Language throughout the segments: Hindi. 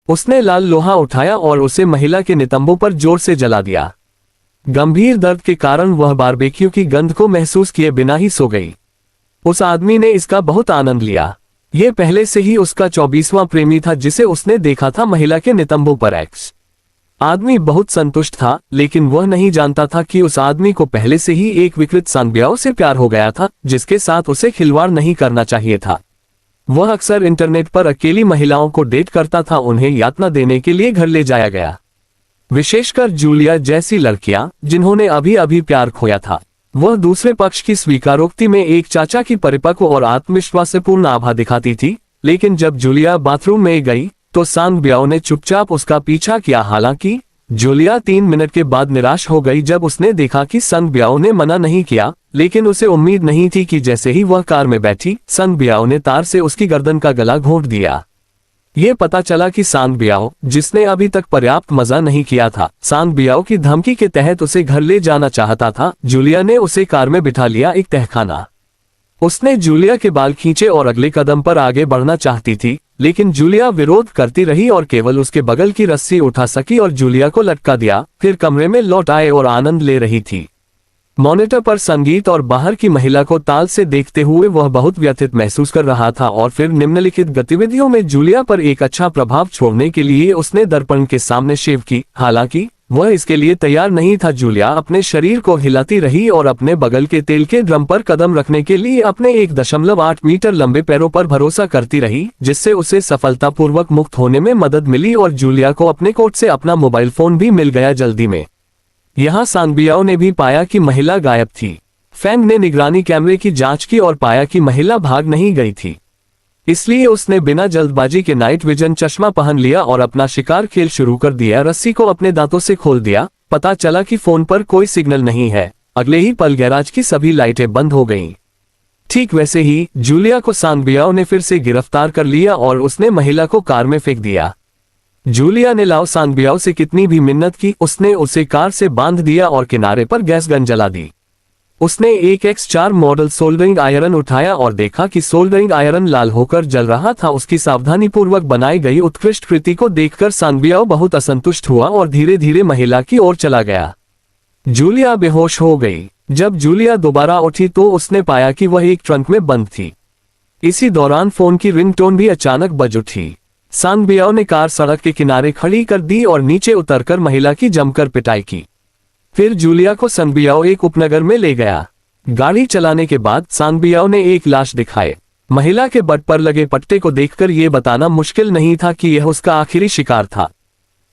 उसने लाल लोहा उठाया और उसे महिला के नितंबों पर जोर से जला दिया। गंभीर दर्द के कारण वह बारबेक्यू की गंध को महसूस किए बिना ही सो गई। उस आदमी ने इसका बहुत आनंद लिया। यह पहले से ही उसका 24वां प्रेमी था जिसे उसने देखा था महिला के नितंबों पर। एक्स आदमी बहुत संतुष्ट था, लेकिन वह नहीं जानता था कि उस आदमी को पहले से ही एक विकृत सांडब्याओ से प्यार हो गया था, जिसके साथ उसे खिलवाड़ नहीं करना चाहिए था। वह अक्सर इंटरनेट पर अकेली महिलाओं को डेट करता था, उन्हें यातना देने के लिए घर ले जाया गया। विशेषकर जूलिया जैसी लड़कियां जिन्होंने अभी अभी प्यार खोया था। वह दूसरे पक्ष की स्वीकारोक्ति में एक चाचा की परिपक्व और आत्मविश्वासपूर्ण आभा दिखाती थी, लेकिन जब जूलिया बाथरूम में गई तो सांडब्याओ ने चुपचाप उसका पीछा किया। हालांकि जूलिया 3 मिनट के बाद निराश हो गई जब उसने देखा कि सांडब्याओ ने मना नहीं किया, लेकिन उसे उम्मीद नहीं थी कि जैसे ही वह कार में बैठी, सांडब्याओ ने तार से उसकी गर्दन का गला घोंट दिया। ये पता चला कि सांडब्याओ, जिसने अभी तक पर्याप्त मजा नहीं किया था, सांडब्याओ की धमकी के तहत उसे घर ले जाना चाहता था। जूलिया ने उसे कार में बिठा लिया एक तहखाना। उसने जूलिया के बाल खींचे और अगले कदम पर आगे बढ़ना चाहती थी, लेकिन जूलिया विरोध करती रही और केवल उसके बगल की रस्सी उठा सकी और जूलिया को लटका दिया। फिर कमरे में लौट आए और आनंद ले रही थी। मॉनिटर पर संगीत और बाहर की महिला को ताल से देखते हुए वह बहुत व्यथित महसूस कर रहा था, और फिर निम्नलिखित गतिविधियों में जूलिया पर एक अच्छा प्रभाव छोड़ने के लिए उसने दर्पण के सामने शेव की। हालांकि वह इसके लिए तैयार नहीं था। जूलिया अपने शरीर को हिलाती रही और अपने बगल के तेल के ड्रम पर कदम रखने के लिए अपने 1.8 मीटर लंबे पैरों पर भरोसा करती रही, जिससे उसे सफलतापूर्वक मुक्त होने में मदद मिली और जूलिया को अपने कोट से अपना मोबाइल फोन भी मिल गया जल्दी में। यहाँ सांडब्याओ ने भी पाया कि महिला गायब थी। फैंग ने निगरानी कैमरे की जांच की और पाया कि महिला भाग नहीं गई थी। इसलिए उसने बिना जल्दबाजी के नाइट विजन चश्मा पहन लिया और अपना शिकार खेल शुरू कर दिया। रस्सी को अपने दांतों से खोल दिया। पता चला कि फोन पर कोई सिग्नल नहीं है। अगले ही पल गैराज की सभी लाइटें बंद हो गईं। ठीक वैसे ही जूलिया को सांडब्याओ ने फिर से गिरफ्तार कर लिया और उसने महिला को कार में फेंक दिया। जूलिया ने लाओ सांडब्याओ से कितनी भी मिन्नत की, उसने उसे कार से बांध दिया और किनारे पर गैस गन जला दी। उसने एक X4 मॉडल सोल्डरिंग आयरन उठाया और देखा कि सोल्डरिंग आयरन लाल होकर जल रहा था। उसकी सावधानीपूर्वक बनाई गई उत्कृष्ट कृति को देखकर सांडब्याओ बहुत असंतुष्ट हुआ और धीरे धीरे महिला की ओर चला गया। जूलिया बेहोश हो गई। जब जूलिया दोबारा उठी तो उसने पाया कि वह एक ट्रंक में बंद थी। इसी दौरान फोन की रिंगटोन भी अचानक बज उठी। सांडब्याओ ने कार सड़क के किनारे खड़ी कर दी और नीचे उतरकर महिला की जमकर पिटाई की। फिर जूलिया को सांडब्याओ एक उपनगर में ले गया। गाड़ी चलाने के बाद सांडब्याओ ने एक लाश दिखाए। महिला के बट पर लगे पट्टे को देखकर यह बताना मुश्किल नहीं था कि यह उसका आखिरी शिकार था।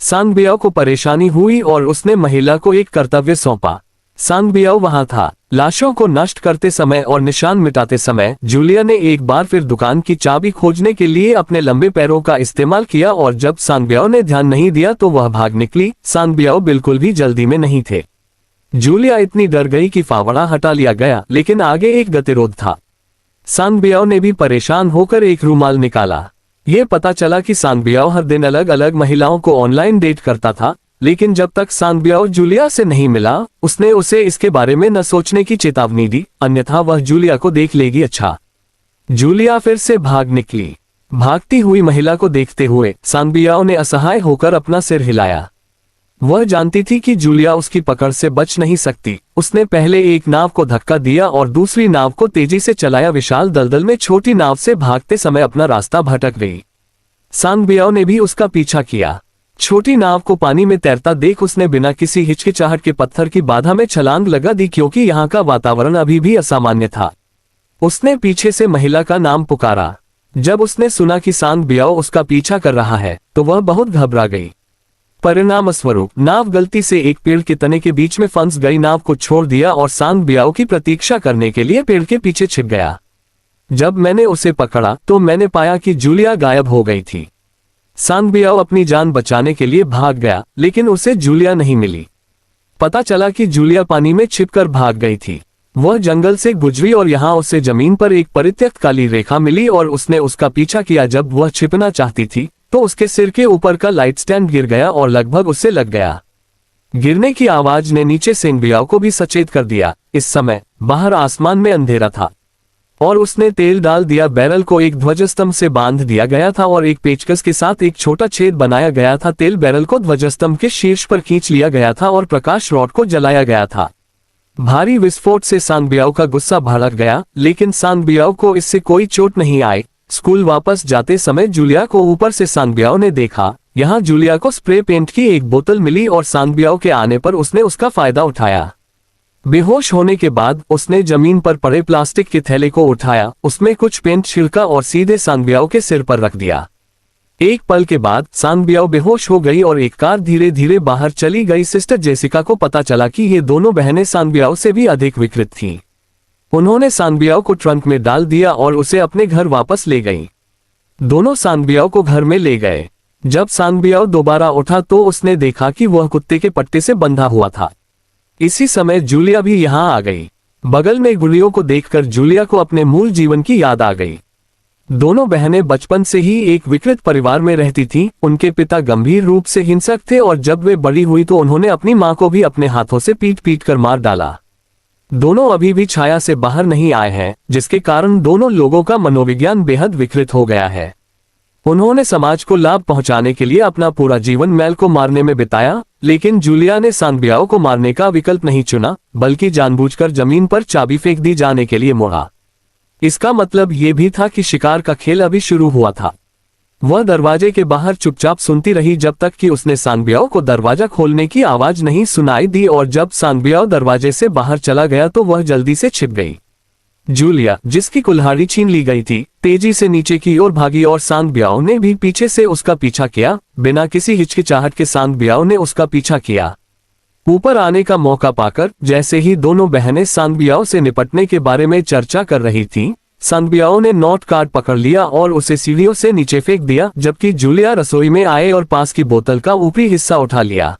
सांडब्याओ को परेशानी हुई और उसने महिला को एक कर्तव्य सौंपा। सांडब्याओ वहां था। लाशों को नष्ट करते समय और निशान मिटाते समय जूलिया ने एक बार फिर दुकान की चाबी खोजने के लिए अपने लंबे पैरों का इस्तेमाल किया और जब सांडब्याओ ने ध्यान नहीं दिया तो वह भाग निकली। सांडब्याओ बिल्कुल भी जल्दी में नहीं थे। जूलिया इतनी डर गई कि फावड़ा हटा लिया गया, लेकिन आगे एक गतिरोध था। सांडब्याओ ने भी परेशान होकर एक रूमाल निकाला। यह पता चला कि सांडब्याओ हर दिन अलग अलग महिलाओं को ऑनलाइन डेट करता था, लेकिन जब तक सांडब्याओ जूलिया से नहीं मिला उसने उसे इसके बारे में न सोचने की चेतावनी दी, अन्यथा वह जूलिया को देख लेगी। अच्छा। जूलिया फिर से भाग निकली। भागती हुई महिला को देखते हुए सांडब्याओ ने असहाय होकर अपना सिर हिलाया। वह जानती थी कि जूलिया उसकी पकड़ से बच नहीं सकती। उसने पहले एक नाव को धक्का दिया और दूसरी नाव को तेजी से चलाया। विशाल दलदल में छोटी नाव से भागते समय अपना रास्ता भटक गई। सांडब्याओ ने भी उसका पीछा किया। छोटी नाव को पानी में तैरता देख उसने बिना किसी हिचकिचाहट के पत्थर की बाधा में छलांग लगा दी, क्योंकि यहाँ का वातावरण अभी भी असामान्य था। उसने पीछे से महिला का नाम पुकारा। जब उसने सुना कि सांडब्याओ उसका पीछा कर रहा है तो वह बहुत घबरा गई। परिणाम स्वरूप नाव गलती से एक पेड़ के तने के बीच में फंस गई। नाव को छोड़ दिया और सांडब्याओ की प्रतीक्षा करने के लिए पेड़ के पीछे छिप गया। जब मैंने उसे पकड़ा तो मैंने पाया कि जूलिया गायब हो गई थी। सांडब्याओ अपनी जान बचाने के लिए भाग गया, लेकिन उसे जूलिया नहीं मिली। पता चला कि जूलिया पानी में छिपकर भाग गई थी। वह जंगल से गुजरी और यहाँ उसे जमीन पर एक परित्यक्त काली रेखा मिली और उसने उसका पीछा किया। जब वह छिपना चाहती थी तो उसके सिर के ऊपर का लाइट स्टैंड गिर गया और लगभग उससे लग गया। गिरने की आवाज ने नीचे सांडब्याओ को भी सचेत कर दिया। इस समय बाहर आसमान में अंधेरा था। और उसने तेल डाल दिया। बैरल को एक ध्वजस्तंभ से बांध दिया गया था और एक पेचकस के साथ एक छोटा छेद बनाया गया था। तेल बैरल को ध्वजस्तंभ के शीर्ष पर खींच लिया गया था और प्रकाश रॉड को जलाया गया था। भारी विस्फोट से सांगबियाओ का गुस्सा भड़क गया, लेकिन सांगबियाओ को इससे कोई चोट नहीं आई। स्कूल वापस जाते समय जूलिया को ऊपर से सांगबियाओ ने देखा। यहाँ जूलिया को स्प्रे पेंट की एक बोतल मिली और सांगबियाओ के आने पर उसने उसका फायदा उठाया। बेहोश होने के बाद उसने जमीन पर पड़े प्लास्टिक के थैले को उठाया, उसमें कुछ पेंट छिड़का और सीधे सांगबियाओ के सिर पर रख दिया। एक पल के बाद सांगबियाओ बेहोश हो गई और एक कार धीरे धीरे बाहर चली गई। सिस्टर जेसिका को पता चला कि ये दोनों बहनें सांगबियाओ से भी अधिक विकृत थीं। उन्होंने सांगबियाओ को ट्रंक में डाल दिया और उसे अपने घर वापस ले गई। दोनों सांगबियाओ को घर में ले गए। जब सांगबियाओ दोबारा उठा तो उसने देखा कि वह कुत्ते के पट्टे से बंधा हुआ था। इसी समय जूलिया भी यहाँ आ गई। बगल में गुड़ियों को देखकर जूलिया को अपने मूल जीवन की याद आ गई। दोनों बहनें बचपन से ही एक विकृत परिवार में रहती थीं। उनके पिता गंभीर रूप से हिंसक थे और जब वे बड़ी हुई तो उन्होंने अपनी मां को भी अपने हाथों से पीट पीट कर मार डाला। दोनों अभी भी छाया से बाहर नहीं आए हैं, जिसके कारण दोनों लोगों का मनोविज्ञान बेहद विकृत हो गया है। उन्होंने समाज को लाभ पहुंचाने के लिए अपना पूरा जीवन मैल को मारने में बिताया, लेकिन जूलिया ने सांगबियाओ को मारने का विकल्प नहीं चुना, बल्कि जानबूझकर जमीन पर चाबी फेंक दी जाने के लिए मुड़ा। इसका मतलब ये भी था कि शिकार का खेल अभी शुरू हुआ था। वह दरवाजे के बाहर चुपचाप सुनती रही जब तक कि उसने सांगबियाओ को दरवाजा खोलने की आवाज नहीं सुनाई दी, और जब सांगबियाओ दरवाजे से बाहर चला गया तो वह जल्दी से छिप गई। जूलिया, जिसकी कुल्हाड़ी छीन ली गई थी, तेजी से नीचे की ओर भागी और सांगबियाओ ने भी पीछे से उसका पीछा किया। बिना किसी हिचकिचाहट के सांगबियाओ ने उसका पीछा किया। ऊपर आने का मौका पाकर जैसे ही दोनों बहनें सांगबियाओ से निपटने के बारे में चर्चा कर रही थीं, सांगबियाओ ने नोट कार्ड पकड़ लिया और उसे सीढ़ियों से नीचे फेंक दिया, जबकि जूलिया रसोई में आए और पास की बोतल का ऊपरी हिस्सा उठा लिया।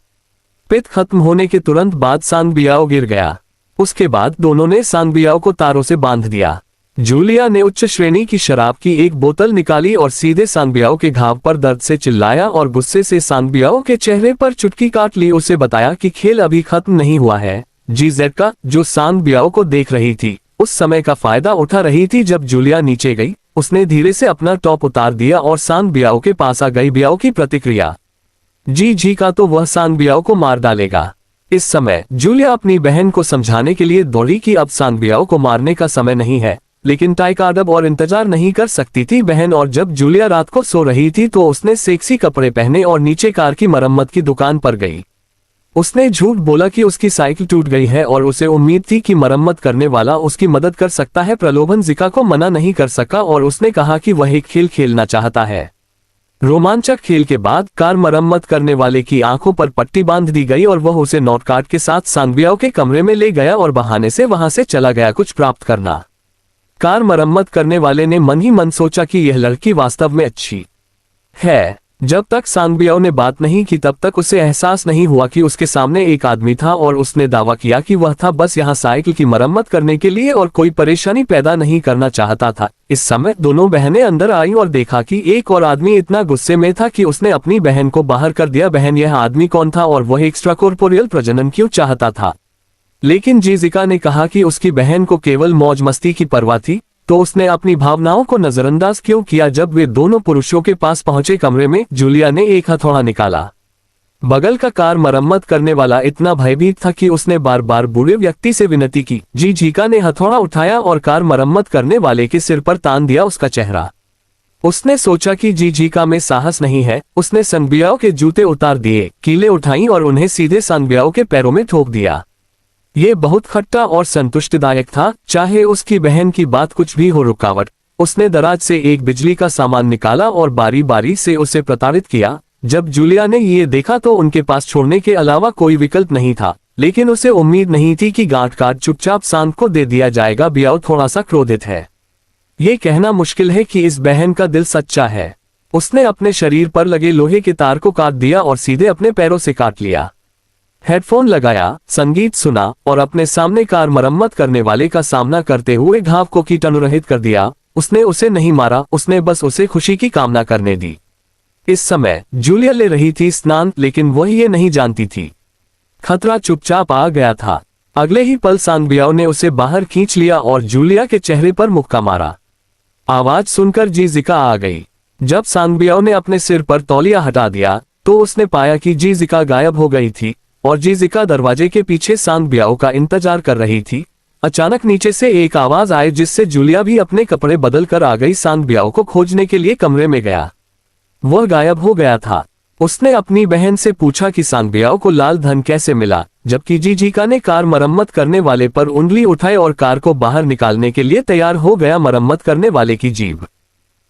पित्त खत्म होने के तुरंत बाद सांगबियाओ गिर गया। उसके बाद दोनों ने सांगबियाओ को तारों से बांध दिया। जूलिया ने उच्च श्रेणी की शराब की एक बोतल निकाली और सीधे सांगबियाओ के घाव पर दर्द से चिल्लाया और गुस्से से सांगबियाओ के चेहरे पर चुटकी काट ली। उसे बताया कि खेल अभी खत्म नहीं हुआ है। जेसिका, जो सांगबियाओ को देख रही थी, उस समय का फायदा उठा रही थी जब जूलिया नीचे गई। उसने धीरे से अपना टॉप उतार दिया और सांगबियाओ के पास आ गई। बियाओ की प्रतिक्रिया, जी का तो वह सांगबियाओ को मार डालेगा। इस समय जूलिया अपनी बहन को समझाने के लिए दौड़ी कि अब सांगबियाओ को मारने का समय नहीं है, लेकिन टाइकार्डब और इंतजार नहीं कर सकती थी बहन। और जब जूलिया रात को सो रही थी तो उसने सेक्सी कपड़े पहने और नीचे कार की मरम्मत की दुकान पर गई। उसने झूठ बोला कि उसकी साइकिल टूट गई है और उसे उम्मीद थी कि मरम्मत करने वाला उसकी मदद कर सकता है। प्रलोभन जिका को मना नहीं कर सका और उसने कहा कि वह एक खेल खेलना चाहता है। रोमांचक खेल के बाद कार मरम्मत करने वाले की आंखों पर पट्टी बांध दी गई और वह उसे नोट कार्ड के साथ सांगबियाओ के कमरे में ले गया और बहाने से वहां से चला गया कुछ प्राप्त करना। कार मरम्मत करने वाले ने मन ही मन सोचा कि यह लड़की वास्तव में अच्छी है। जब तक सांगबियाओ ने बात नहीं की तब तक उसे एहसास नहीं हुआ कि उसके सामने एक आदमी था और उसने दावा किया कि वह था बस यहाँ साइकिल की मरम्मत करने के लिए और कोई परेशानी पैदा नहीं करना चाहता था। इस समय दोनों बहनें अंदर आईं और देखा कि एक और आदमी इतना गुस्से में था कि उसने अपनी बहन को बाहर कर दिया। बहन, यह आदमी कौन था और वह एक्स्ट्राकॉर्पोरियल प्रजनन क्यों चाहता था? लेकिन जेसिका ने कहा कि उसकी बहन को केवल मौज मस्ती की परवाह थी, तो उसने अपनी भावनाओं को नजरअंदाज क्यों किया? जब वे दोनों पुरुषों के पास पहुंचे कमरे में, जूलिया ने एक हथौड़ा निकाला। बगल का कार मरम्मत करने वाला इतना भयभीत था कि उसने बार बार बूढ़े व्यक्ति से विनती की। जेसिका ने हथौड़ा उठाया और कार मरम्मत करने वाले के सिर पर तान दिया उसका चेहरा। उसने सोचा कि जेसिका में साहस नहीं है। उसने सांगबियाओ के जूते उतार दिए, कीलें उठाई और उन्हें सीधे सांगबियाओ के पैरों में ठोक दिया। ये बहुत खट्टा और संतुष्टिदायक था, चाहे उसकी बहन की बात कुछ भी हो रुकावट। उसने दराज से एक बिजली का सामान निकाला और बारी बारी से उसे प्रताड़ित किया। जब जूलिया ने ये देखा तो उनके पास छोड़ने के अलावा कोई विकल्प नहीं था, लेकिन उसे उम्मीद नहीं थी कि गांठ काट चुपचाप सांग को दे दिया जाएगा। बियाओ थोड़ा सा क्रोधित है। ये कहना मुश्किल है कि इस बहन का दिल सच्चा है। उसने अपने शरीर पर लगे लोहे के तार को काट दिया और सीधे अपने पैरों से काट लिया। हेडफोन लगाया, संगीत सुना और अपने सामने कार मरम्मत करने वाले का सामना करते हुए घाव को कीटाणुरहित कर दिया। उसने उसे नहीं मारा, उसने बस उसे खुशी की कामना करने दी। इस समय जूलिया ले रही थी स्नान, लेकिन वह ये नहीं जानती थी खतरा चुपचाप आ गया था। अगले ही पल सांगबियाओ ने उसे बाहर खींच लिया और जूलिया के चेहरे पर मुक्का मारा। आवाज सुनकर जीजिका आ गई। जब सांगबियाओ ने अपने सिर पर तौलिया हटा दिया तो उसने पाया कि जीजिका गायब हो गई थी और जीजिका दरवाजे के पीछे सांगबियाओ का इंतजार कर रही थी। अचानक नीचे से एक आवाज आई जिससे जूलिया भी अपने कपड़े बदल कर आ गई। सांगबियाओ को खोजने के लिए कमरे में गया। वह गायब हो गया था। उसने अपनी बहन से पूछा कि सांगबियाओ को लाल धन कैसे मिला, जबकि जीजिका ने कार मरम्मत करने वाले पर उंगली उठाई और कार को बाहर निकालने के लिए तैयार हो गया। मरम्मत करने वाले की जीभ।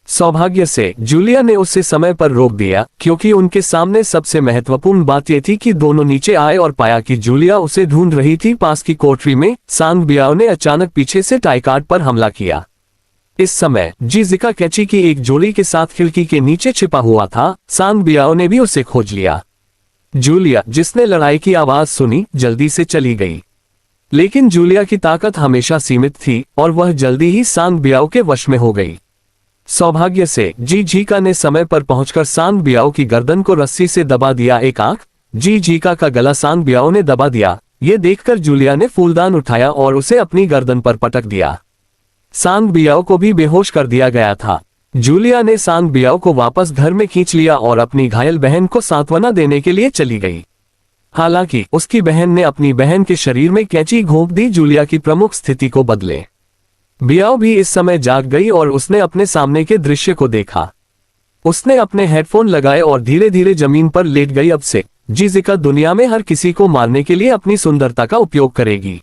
सौभाग्य से जूलिया ने उसे समय पर रोक दिया, क्योंकि उनके सामने सबसे महत्वपूर्ण बात यह थी कि दोनों नीचे आए और पाया कि जूलिया उसे ढूंढ रही थी। पास की कोठरी में सांगबियाओ ने अचानक पीछे से टाइकार्ड पर हमला किया। इस समय जीजिका कैची की एक जोड़ी के साथ खिड़की के नीचे छिपा हुआ था। सांगबियाओ ने भी उसे खोज लिया। जूलिया, जिसने लड़ाई की आवाज सुनी, जल्दी से चली गई। लेकिन जूलिया की ताकत हमेशा सीमित थी और वह जल्दी ही सांगबियाओ के वश में हो गई। सौभाग्य से जीजिका ने समय पर पहुंचकर सांगबियाओ की गर्दन को रस्सी से दबा दिया। एक आंख जीजिका का गला सांगबियाओ ने दबा दिया। ये देखकर जूलिया ने फूलदान उठाया और उसे अपनी गर्दन पर पटक दिया। सांगबियाओ को भी बेहोश कर दिया गया था। जूलिया ने सांगबियाओ को वापस घर में खींच लिया और अपनी घायल बहन को सांत्वना देने के लिए चली गई। हालांकि उसकी बहन ने अपनी बहन के शरीर में कैंची घोंप दी, जूलिया की प्रमुख स्थिति को बदले। बियाओ भी इस समय जाग गई और उसने अपने सामने के दृश्य को देखा। उसने अपने हेडफोन लगाए और धीरे धीरे जमीन पर लेट गई। अब से जीजिका दुनिया में हर किसी को मारने के लिए अपनी सुंदरता का उपयोग करेगी।